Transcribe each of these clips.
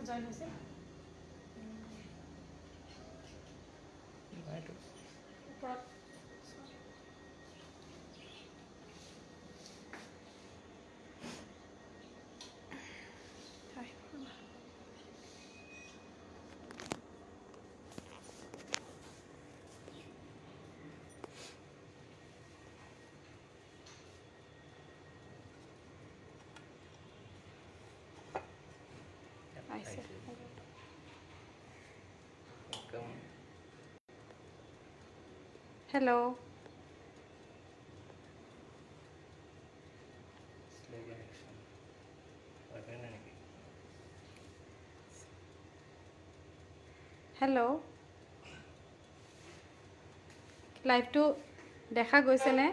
Join হৈছে ওপৰত Hello. Hello. Live to দেখা গৈছে নে?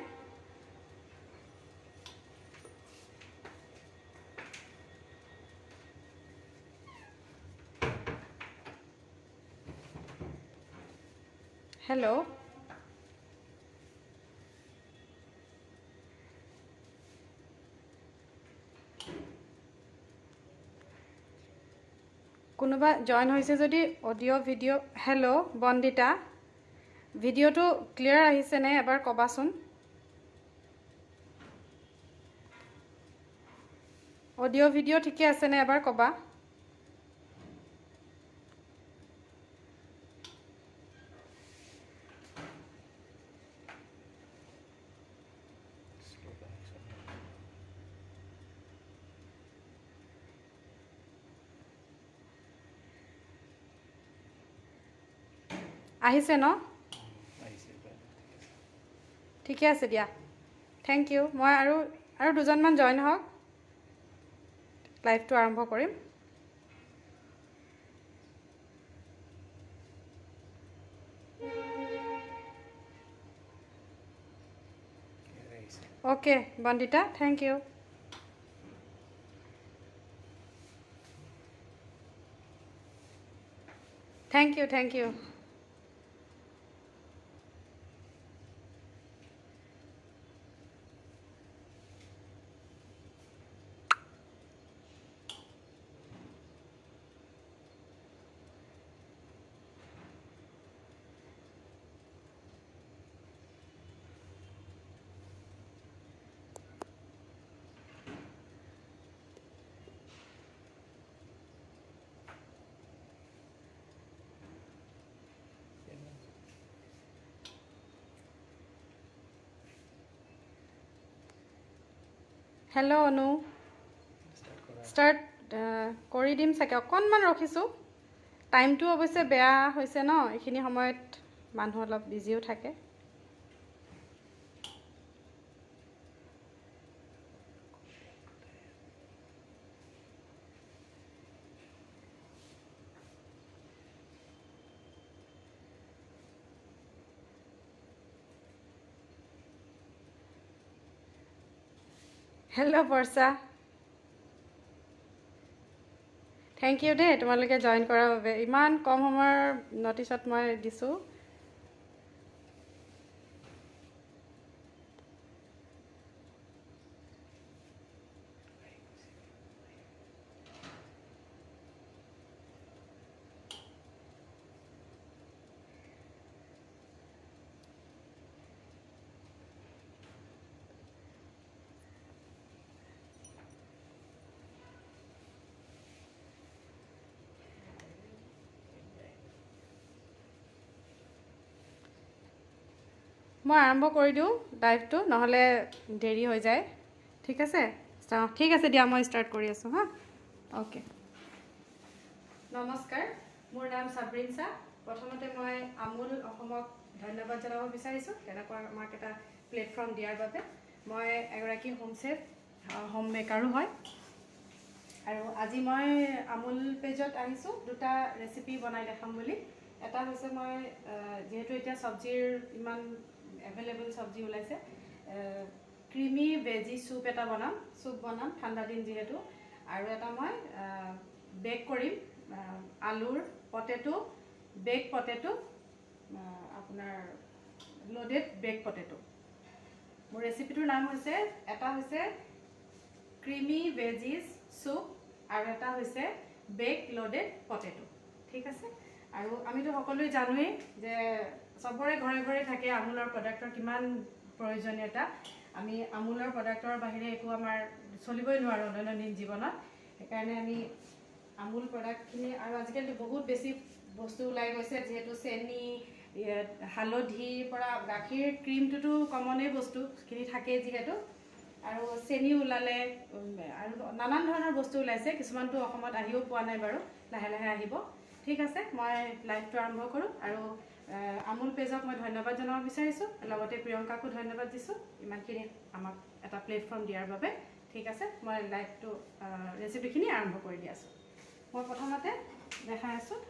Hello. কোনোবা জয়েন হৈছে যদি অডিও ভিডিও হেল্ল' বন্দিতা ভিডিওটো ক্লিয়াৰ আহিছে নে এবাৰ কবাচোন অডিও ভিডিও ঠিকে আছে নে এবাৰ কবা আহিছে ন ঠিকে আছে দিয়া থ্যাংক ইউ মই আৰু দুজনমান জয়েন হওক লাইভটো আৰম্ভ কৰিম okay Bandita thank you thank you hello' Anu start কৰি দিম চাগে অকণমান ৰখিছোঁ টাইমটো অৱশ্যে বেয়া হৈছে ন এইখিনি সময়ত মানুহ অলপ বিজিও থাকে হেল্ল' বৰ্ষা থ্যাংক ইউ দেই তোমালোকে জয়েন কৰাৰ বাবে ইমান কম সময়ৰ নটিছত মই দিছোঁ মই আৰম্ভ কৰি দিওঁ লাইভটো নহ'লে দেৰি হৈ যায় ঠিক আছে ঠিক আছে দিয়া মই ষ্টাৰ্ট কৰি আছোঁ হা ওকে নমস্কাৰ মোৰ নাম সাবৰিন শাহ প্ৰথমতে মই আমুল অসমক ধন্যবাদ জনাব বিচাৰিছোঁ তেনেকুৱা আমাক এটা প্লেটফৰ্ম দিয়াৰ বাবে মই এগৰাকী হোম চেফ হোম মেকাৰো হয় আৰু আজি মই আমুল পেজত আহিছোঁ দুটা ৰেচিপি বনাই দেখাম বুলি এটা হৈছে মই যেহেতু এতিয়া চব্জিৰ ইমান এভেইলেবল চব্জি ওলাইছে ক্ৰিমি ভেজি চুপ এটা চুপ বনাম ঠাণ্ডা দিন যিহেতু আৰু এটা মই বেক কৰিম আলুৰ পটেটো বেক পটেটো আপোনাৰ লোডেড বেক পটেটো মোৰ ৰেচিপিটোৰ নাম হৈছে এটা হৈছে ক্ৰিমি ভেজিজ চুপ আৰু এটা হৈছে বেক লোডেড পটেটো। ঠিক আছে, আৰু আমিতো সকলোৱে জানোৱেই যে চবৰে ঘৰে ঘৰে থাকে আমুলৰ প্ৰডাক্টৰ কিমান প্ৰয়োজনীয়তা। আমি আমুলৰ প্ৰডাক্টৰ বাহিৰে একো আমাৰ চলিবই নোৱাৰোঁ দৈনন্দিন জীৱনত। সেইকাৰণে আমি আমুল প্ৰডাক্টখিনি, আৰু আজিকালিতো বহুত বেছি বস্তু ওলাই গৈছে, যিহেতু চেনি, হালধিৰ পৰা গাখীৰ, ক্ৰীমটোতো কমনেই বস্তুখিনি থাকেই যিহেতু, আৰু চেনি ওলালে আৰু নানান ধৰণৰ বস্তু ওলাইছে। কিছুমানটো অসমত আহিও পোৱা নাই বাৰু, লাহে লাহে আহিব। ঠিক আছে, মই লাইভটো আৰম্ভ কৰোঁ। আৰু আমুল পেজক মই ধন্যবাদ জনাব বিচাৰিছোঁ, লগতে প্ৰিয়ংকাকো ধন্যবাদ দিছোঁ ইমানখিনি আমাক এটা প্লেটফৰ্ম দিয়াৰ বাবে। ঠিক আছে, মই লাইভটো ৰেচিপিখিনি আৰম্ভ কৰি দি আছোঁ। মই প্ৰথমতে দেখাই আছোঁ।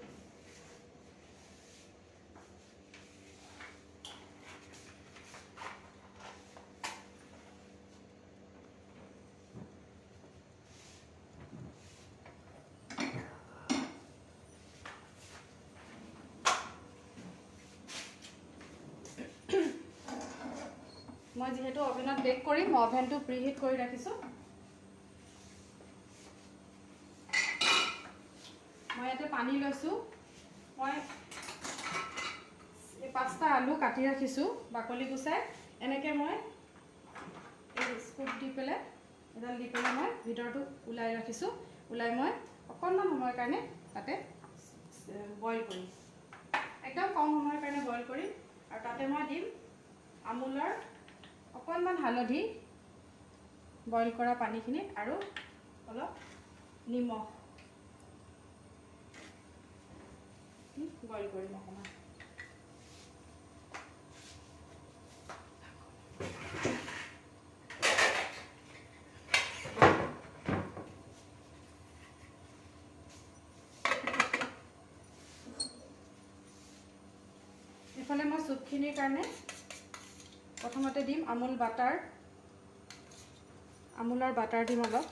মই যিহেতু অভেনত বেক কৰিম, মই অভেনটো প্ৰিহিট কৰি ৰাখিছোঁ। মই ইয়াতে পানী লৈছোঁ। মই এই 5টা আলু কাটি ৰাখিছোঁ বাকলি গুচাই। এনেকৈ মই এই স্কুপ দি পেলাই, এডাল দি পেলাই মই ভিতৰটো ওলাই ৰাখিছোঁ। ওলাই মই অকণমান সময়ৰ কাৰণে তাতে বইল কৰিম, একদম কম সময়ৰ কাৰণে বইল কৰিম। আৰু তাতে মই দিম আমুলৰ অকণমান হালধি, বইল কৰা পানীখিনিত, আৰু অলপ নিমখ বইল কৰিম অকণমান। এইফালে মই চুপখিনিৰ কাৰণে প্ৰথমতে দিম আমুল বাটাৰ, আমুলৰ বাটাৰ দিম অলপ।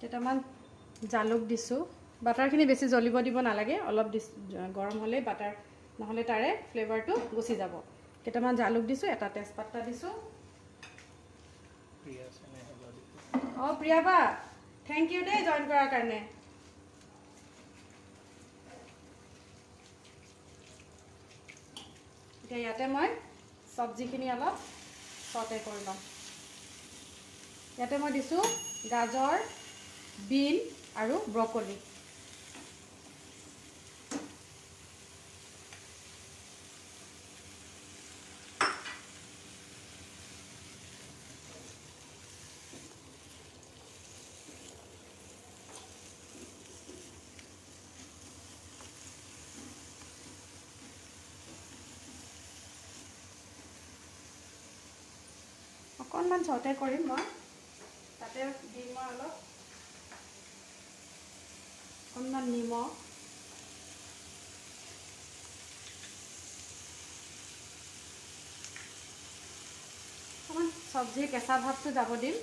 কেইটামান জালুক দিছোঁ। বাটাৰখিনি বেছি জ্বলিব দিব নালাগে, অলপ গৰম হ'লেই বাটাৰ, নহ'লে তাৰে ফ্লেভাৰটো গুচি যাব। কেইটামান জালুক দিছোঁ, এটা তেজপাতা দিছোঁ। অঁ প্ৰিয়া বা, থেংক ইউ দেই জইন কৰাৰ কাৰণে। এতিয়া ইয়াতে মই চব্জিখিনি অলপ চটে কৰি ল'ম। ইয়াতে মই দিছোঁ গাজৰ, বিন আৰু ব্ৰকলি। অকণমান চটে কৰিম মই, তাতে দিম মই অলপ অকণমান নিমখ, অকণমান চব্জিৰ কেঁচা ভাৱটো যাব দিম,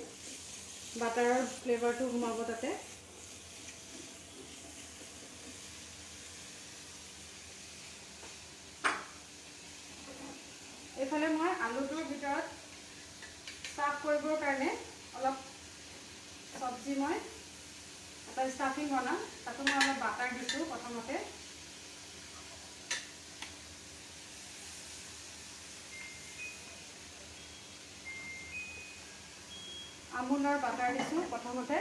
বাটাৰৰ ফ্লেভাৰটো সোমাব তাতে। এইফালে মই আলুটোৰ ভিতৰত ষ্টাফ কৰিবৰ কাৰণে অলপ চব্জি, মই এটা ষ্টাফিং বনাম, তাতো মই অলপ বাটাৰ দিছোঁ প্ৰথমতে। আমুলৰ বাটাৰ দিছোঁ প্ৰথমতে,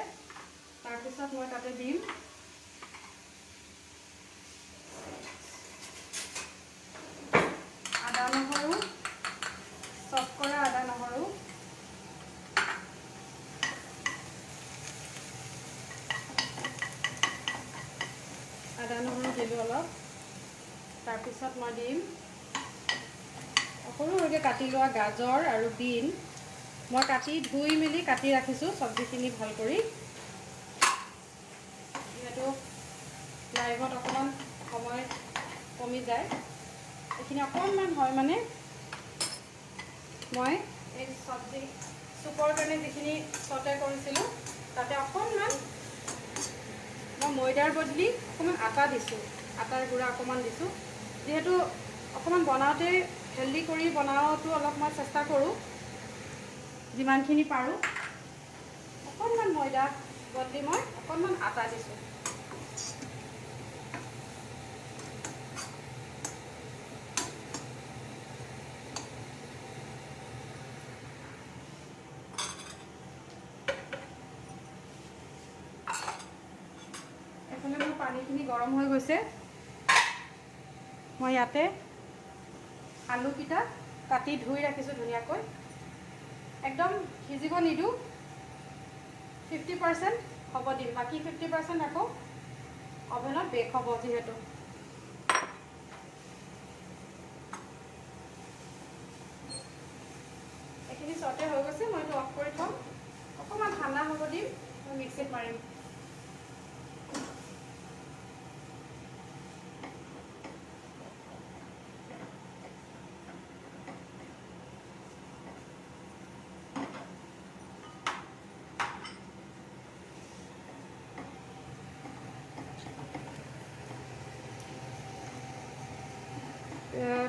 তাৰপিছত মই তাতে দিম আদা নহৰু, চপ কৰা আদা নহৰু, দিলোঁ অলপ। তাৰপিছত মই দিম সৰু সৰুকৈ কাটি লোৱা গাজৰ আৰু বিন। মই কাটি ধুই মেলি কাটি ৰাখিছোঁ চব্জিখিনি ভাল কৰি। যিহেতু লাইভত অকণমান সময় কমি যায়, এইখিনি অকণমান হয় মানে মই এই চব্জি চুপৰ কাৰণে যিখিনি ছটে কৰিছিলোঁ তাতে অকণমান মই ময়দাৰ বদলি অকণমান আটা দিছোঁ, আটাৰ গুড়া অকণমান দিছোঁ। যিহেতু অকণমান বনাওঁতে হেল্ডি কৰি বনাওঁটো অলপ মই চেষ্টা কৰোঁ, যিমানখিনি পাৰোঁ। অকণমান ময়দা বদলি মই অকণমান আটা দিছোঁ। এইফালে মোৰ পানীখিনি গৰম হৈ গৈছে। মই ইয়াতে আলুকেইটা কাটি ধুই ৰাখিছোঁ ধুনীয়াকৈ। একদম সিজিব নিদিওঁ, 50% হ'ব দিম, বাকী 50% আকৌ অভেনত বেক হ'ব। যিহেতু এইখিনি ছটে হৈ গৈছে, মই এইটো অফ কৰি থ'ম। অকণমান ঠাণ্ডা হ'ব দিম, মই মিক্সিত মাৰিম।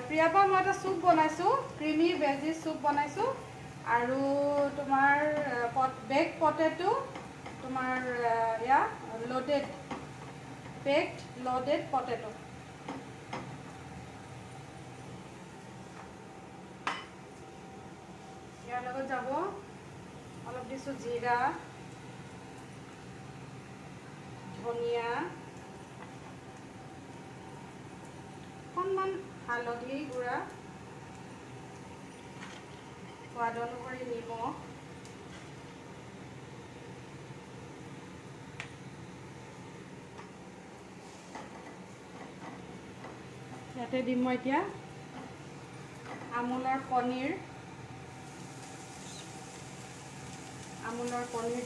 প্ৰিয়াপা, মই এটা চুপ বনাইছোঁ, ক্ৰিমি ভেজি চুপ বনাইছোঁ। আৰু তোমাৰ বেক পটেটো, তোমাৰ এয়া লোডেড, বেকড লোডেড পটেটো। ইয়াৰ লগত যাব অলপ দিছোঁ জিৰা, ধনিয়া, অকণমান হালধি গুড়া, সোৱাদ অনুসৰি নিমখ, ইয়াতে দিম মই এতিয়া আমুলৰ পনীৰ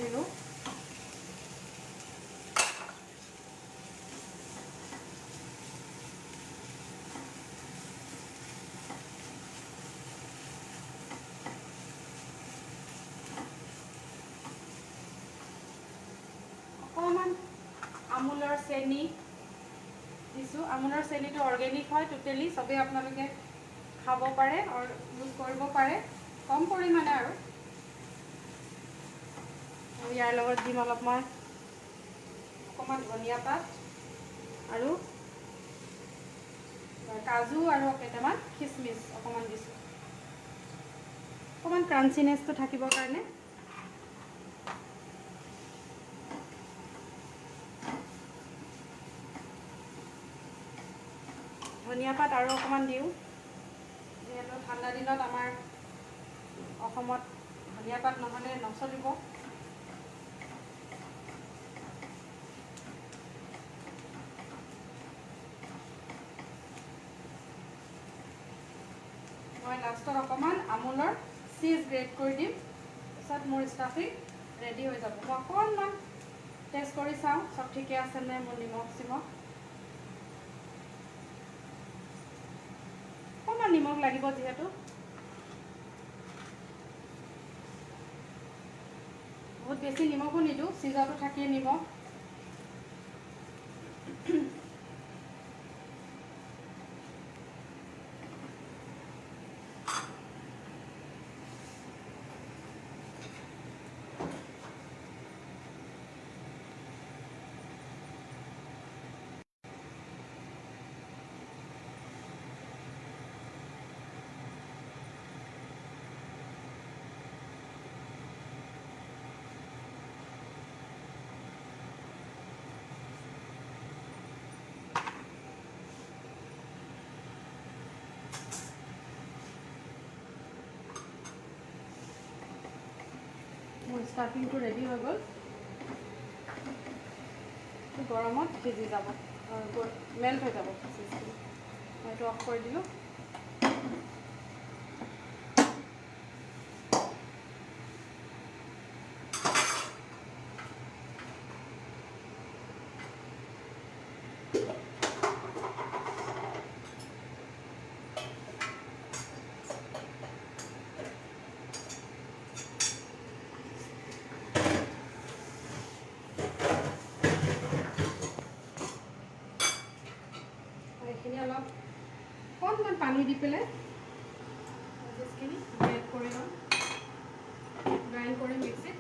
দিলোঁ। অকণমান আমুলৰ চেনি দিছোঁ। আমুলৰ চেনিটো অৰ্গেনিক হয়, টোটেলি চবেই আপোনালোকে খাব পাৰে আৰু ইউজ কৰিব পাৰে, কম পৰিমাণে আৰু। ইয়াৰ লগত দিম অলপ মই অকণমান ধনিয়া পাত আৰু কাজু আৰু কেইটামান খিচমিচ অকণমান দিছোঁ, অকণমান ক্ৰাঞ্চিনেছটো থাকিবৰ কাৰণে। ধনিয়া পাত আৰু অকণমান দিওঁ, যিহেতু ঠাণ্ডা দিনত আমাৰ অসমত ধনিয়া পাত নহ'লে নচলিব। মই লাষ্টত অকণমান আমুলৰ চীজ গ্ৰেট কৰি দিম, তাৰপিছত মোৰ ষ্টাফিং ৰেডি হৈ যাব। মই অকণমান টেষ্ট কৰি চাওঁ চব ঠিকে আছেনে, মোৰ নিমখ চিমখ, অকণমান নিমখ লাগিব যিহেতু। বহুত বেছি নিমখো নিদিওঁ, চীজতো থাকেই নিমখ। মোৰ ষ্টাফিংটো ৰেডি হৈ গ'ল, গৰমত ভিজি যাব, মেল্ট হৈ যাব চিজখিনি। মই এইটো অফ কৰি দিলোঁ। অকণমান পানী দি পেলাই ভেজিছখিনি গ্ৰাইণ্ড কৰি ল'ম, গ্ৰাইণ্ড কৰি মিক্সিত।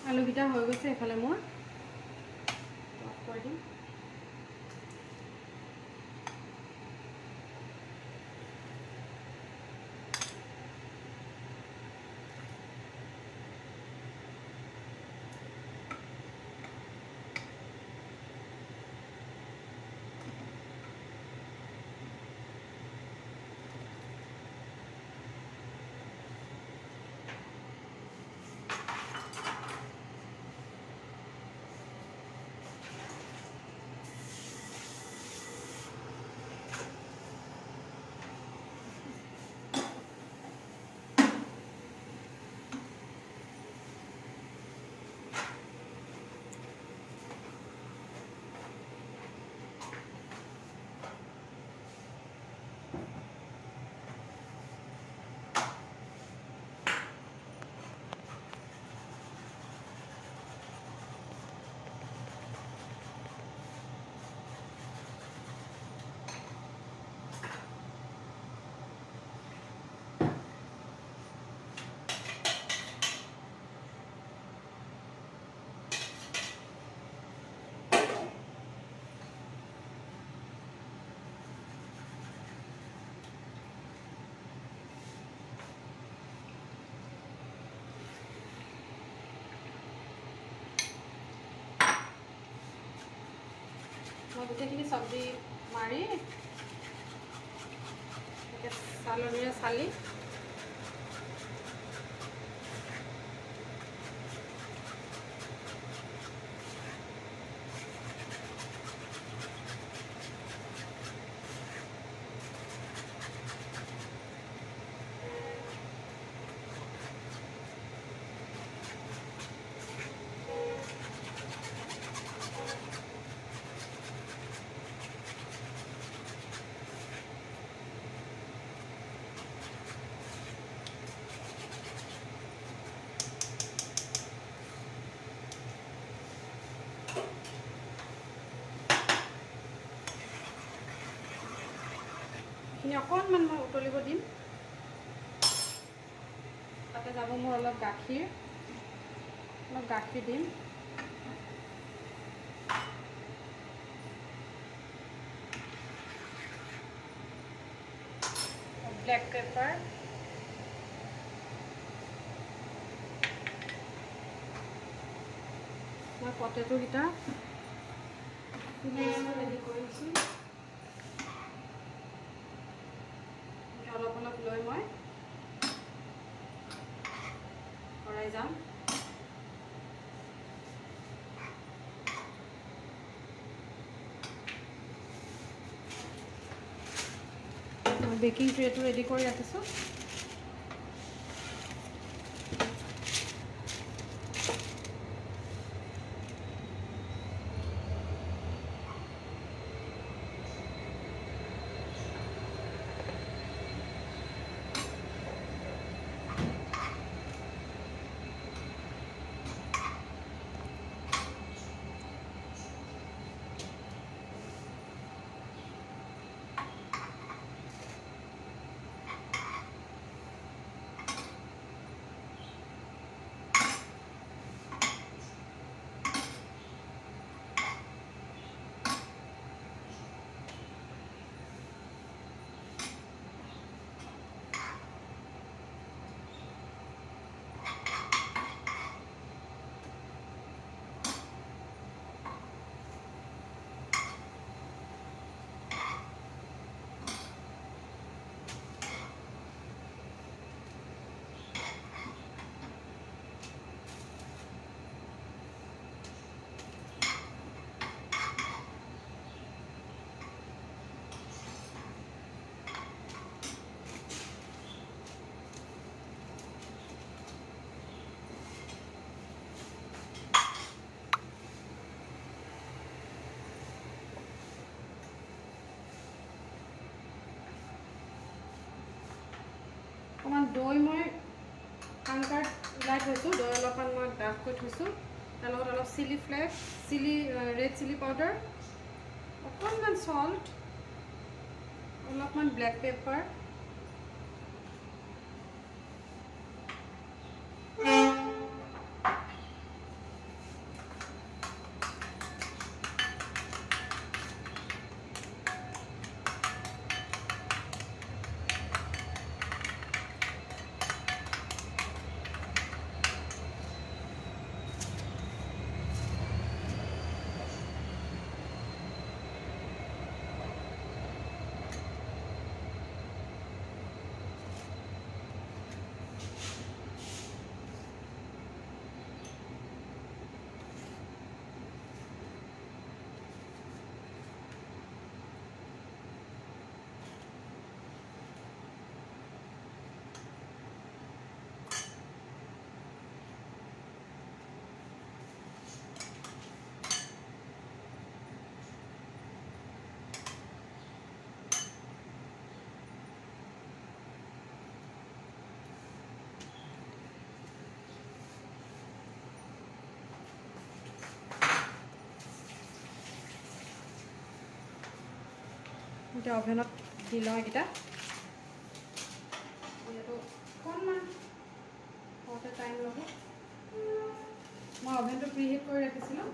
আলুকেইটা হৈ গৈছে, এফালে মই অফ কৰি দিম। মই গোটেইখিনি চব্জি মাৰি চালনীৰে চালি অকণমান মই উতলিব দিম। তাতে যাব মোৰ অলপ গাখীৰ দিম। ব্লেক পেপাৰ, মই পটেটোকেইটা ৰেডি কৰিছোঁ। অলপ অলপ লৈ মই ভৰাই যাম। বেকিং ট্ৰেটো ৰেডি কৰি ৰাখিছোঁ। দৈ মই কাংকাত ওলাই থৈছোঁ, দৈ অলপমান মই ডাঠকৈ থৈছোঁ, তাৰ লগত অলপ chilli flakes, red chilli powder, অকণমান সল্ট, অলপমান ব্লেক পেপাৰ, এতিয়া অভেনত দি লওঁ এইকেইটা। যিহেতু অকণমান হওঁতে টাইম ল'ব, মই অভেনটো প্ৰিহিট কৰি ৰাখিছিলোঁ।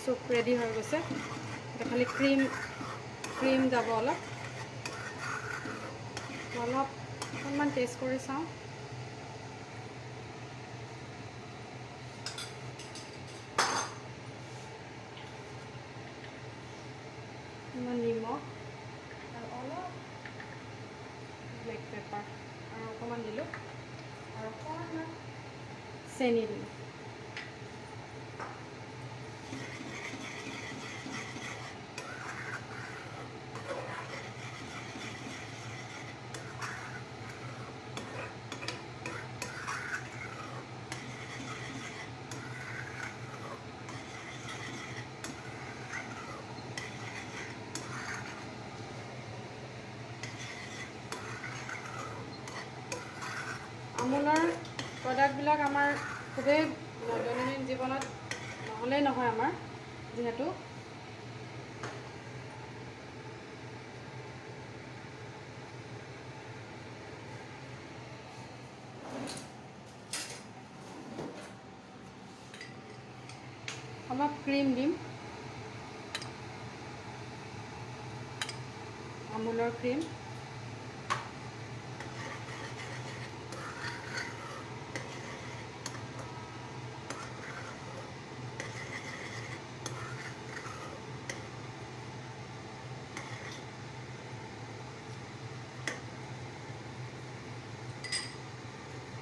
চুপ ৰেডি হৈ গৈছে, এতিয়া খালি ক্ৰীম যাব অলপ, অকণমান টেষ্ট কৰি চাওঁ। নিমখ আৰু অলপ ব্লেক পেপাৰ আৰু অকণমান দিলোঁ, আৰু অকণমান চেনি দিলোঁ। আমুলৰ প্ৰডাক্টবিলাক আমাৰ খুবেই দৈনন্দিন জীৱনত নহ'লেই নহয় আমাৰ, যিহেতু অলপ ক্ৰীম দিম, আমুলৰ ক্ৰীম।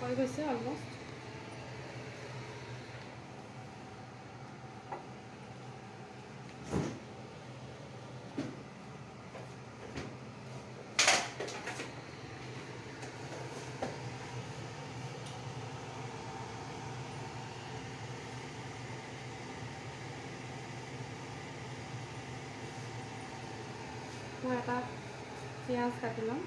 হৈ গৈছে অলমষ্ট। মই এটা পিঁয়াজ কাটি ল'ম।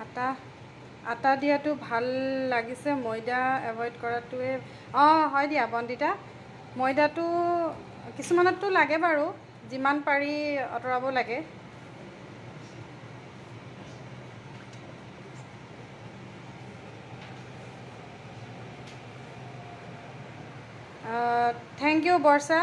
আটা আটা দিয়াটো ভাল লাগিছে, ময়দা এভইড কৰাটোৱে অঁ হয় দিয়া বন্দিতা। ময়দাটো কিছুমানততো লাগে বাৰু, যিমান পাৰি আঁতৰাব লাগে। থেংক ইউ বৰ্ষা।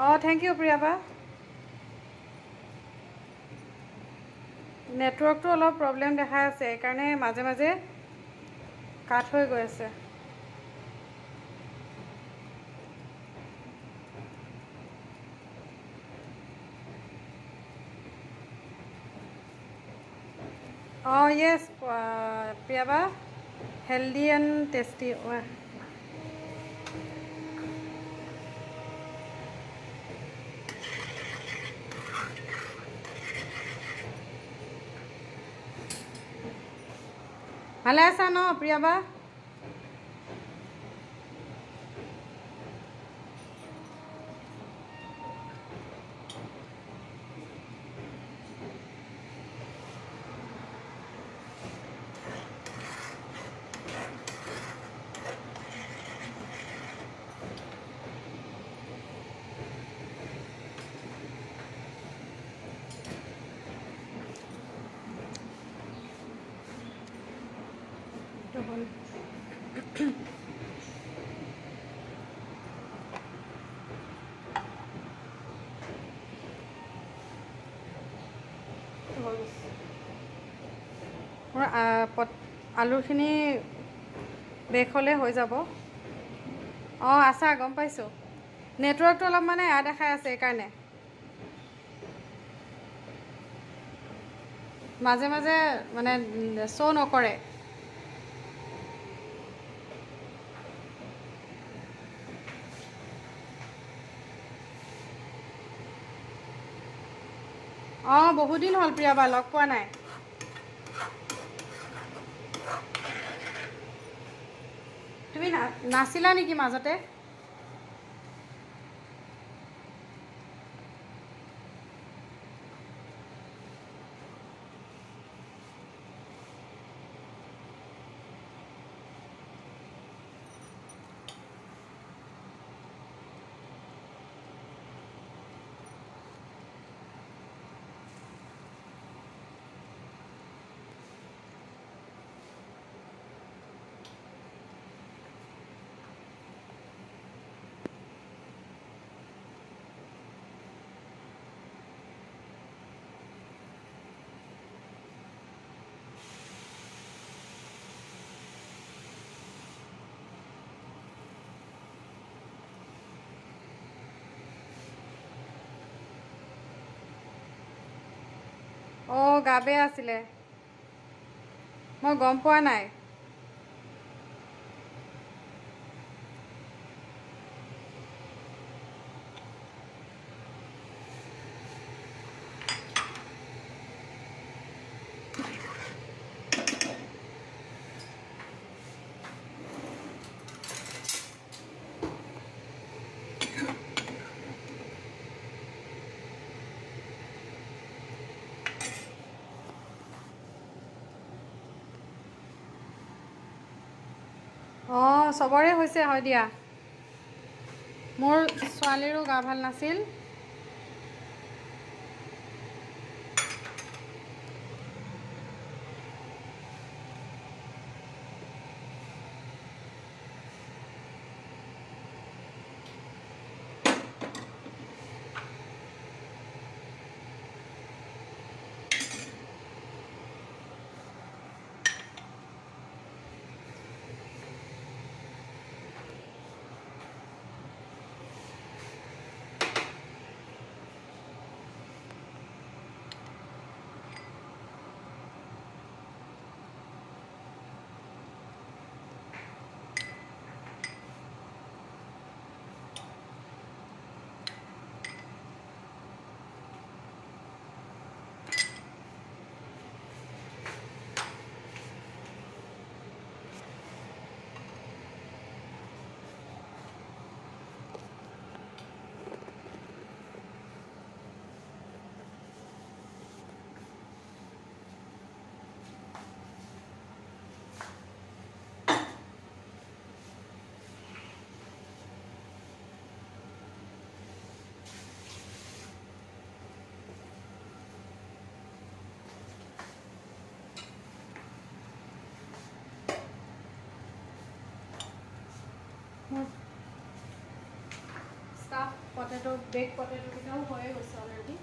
অঁ থেংক ইউ প্ৰিয়াবা। নেটৱৰ্কটো অলপ প্ৰব্লেম দেখাই আছে, সেইকাৰণে মাজে মাজে কাট হৈ গৈ আছে। অঁ য়েছ প্ৰিয়াবা, হেল্ডি এণ্ড টেষ্টি। ভালে আছা ন প্ৰিয়াবা? মোৰ আলুখিনি বেক হ'লে হৈ যাব। অঁ আছা, গম পাইছোঁ। নেটৱৰ্কটো অলপ মানে এয়া দেখাই আছে, সেইকাৰণে মাজে মাজে মানে শ্ব' নকৰে। অঁ বহুত দিন হ'ল প্ৰিয়াবা, লগ পোৱা নাই। তুমি নাছিলা নেকি মাজতে? অঁ গা বেয়া আছিলে, মই গম পোৱা নাই। অঁ চবৰে হৈছে, হয় দিয়া। মোৰ ছোৱালীৰো গা ভাল নাছিল। পটেটো বেক পটেটোকেইটাও হৈয়ে গৈছে অলৰেডি।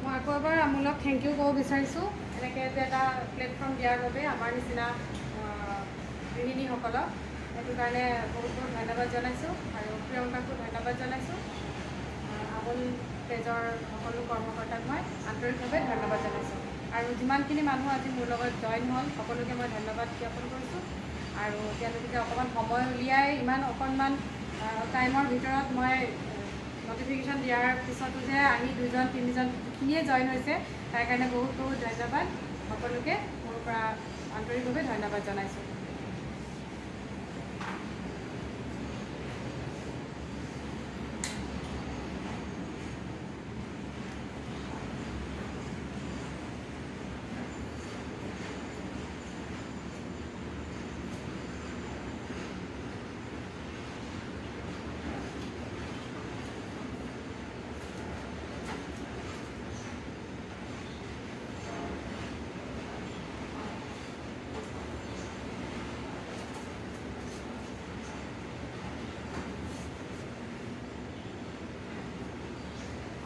মই আকৌ এবাৰ আমুলক থেংক ইউ ক'ব বিচাৰিছোঁ, এনেকৈ যে এটা প্লেটফৰ্ম দিয়াৰ বাবে আমাৰ নিচিনা গৃহিণীসকলক। সেইটো কাৰণে বহুত বহুত ধন্যবাদ জনাইছোঁ আৰু প্ৰিয়ংকাকো ধন্যবাদ জনাইছোঁ। আমুল পেজৰ সকলো কৰ্মকৰ্তাক মই আন্তৰিকভাৱে ধন্যবাদ জনাইছোঁ। আৰু যিমানখিনি মানুহ আজি মোৰ লগত জইন হ'ল সকলোকে মই ধন্যবাদ জ্ঞাপন কৰিছোঁ। আৰু তেওঁলোকে অকণমান সময় উলিয়াই ইমান অকণমান টাইমৰ ভিতৰত মই নটিফিকেশ্যন দিয়াৰ পিছতো যে আহি 2জন 3জন যিখিনিয়ে জইন হৈছে তাৰ কাৰণে বহুত বহুত ধন্যবাদ। সকলোকে মোৰ পৰা আন্তৰিকভাৱে ধন্যবাদ জনাইছোঁ।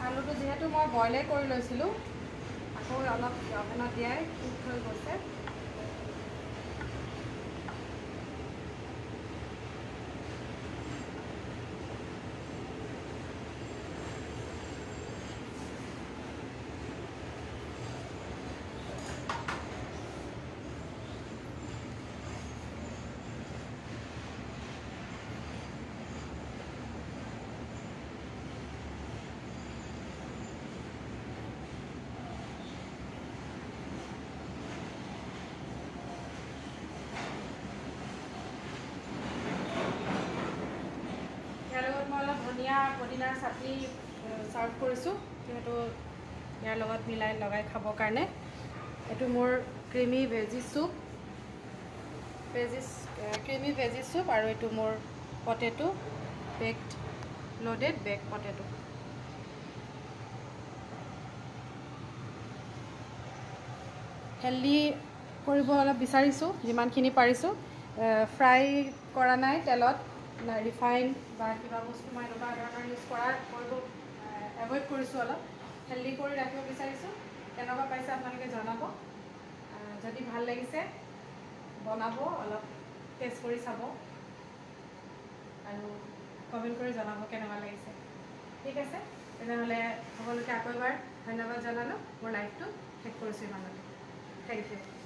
আলুটো যিহেতু মই বইলে কৰি লৈছিলোঁ, আকৌ অলপ অভেনত দিয়াই কুক হৈ গৈছে। মই অলপ ধনিয়া পুদিনাৰ চাটনি ছাৰ্ভ কৰিছোঁ, যিহেতু ইয়াৰ লগত মিলাই লগাই খাবৰ কাৰণে। এইটো মোৰ ক্ৰিমি ভেজি চুপ, আৰু এইটো মোৰ potato baked loaded bake potato. Healthy কৰিব অলপ বিচাৰিছোঁ, যিমানখিনি পাৰিছোঁ। ফ্ৰাই কৰা নাই তেলত, ৰিফাইন বা কিবা বস্তু মই এনেকুৱা ধৰণৰ কৰিব এভইড কৰিছোঁ। অলপ হেল্ডি কৰি ৰাখিব বিচাৰিছোঁ। কেনেকুৱা পাইছে আপোনালোকে জনাব। যদি ভাল লাগিছে বনাব, অলপ টেষ্ট কৰি চাব আৰু কমেণ্ট কৰি জনাব কেনেকুৱা লাগিছে। ঠিক আছে, তেনেহ'লে সকলোকে আকৌ এবাৰ ধন্যবাদ জনালোঁ। মোৰ লাইভটো শেষ কৰিছোঁ ইমানতে। Thank U.